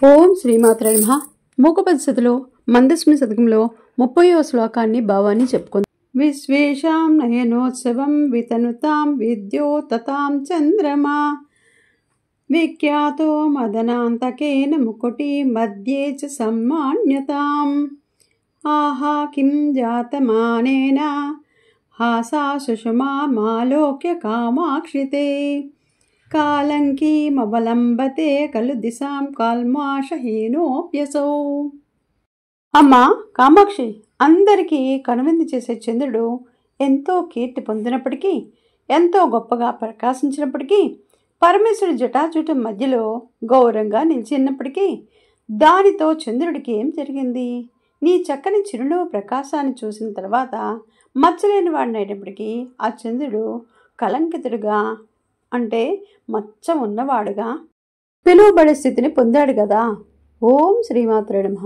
ఓం శ్రీమాత్రే నమః. మూకపద్ధతిలో మందస్మిని శతకంలో 30వ శ్లోకాన్ని భావాన్ని చెప్పుకుందాం. విశ్వేషాం నయనోత్సవం వితనుతాం విద్యోతతాం చంద్రమా విఖ్యాతో మదనాంతకేన ముకుటి మధ్యే చ సమ్మాన్యతాం ఆహా కిం జాతమానేన హాసా సుషమా మాలోక్య కామాక్షితే కాలంకీమవలంబతే కలు దిశాం కాల్మాషహీనోప్యసౌ. అమ్మా కామాక్షి, అందరికీ కనువిందు చేసే చంద్రుడు ఎంతో కీర్తి పొందినప్పటికీ, ఎంతో గొప్పగా ప్రకాశించినప్పటికీ, పరమేశ్వరుడి జటాజూటం మధ్యలో గౌరవంగా నిలిచినప్పటికీ, దానితో చంద్రుడికి ఏం జరిగింది? నీ చక్కని చిరునవ్వు ప్రకాశాన్ని చూసిన తర్వాత మచ్చలేని వాడినైనప్పటికీ ఆ చంద్రుడు కలంకితుడుగా, అంటే మచ్చ ఉన్నవాడుగా పిలువబడే స్థితిని పొందాడు కదా. ఓం శ్రీమాత్రే నమః.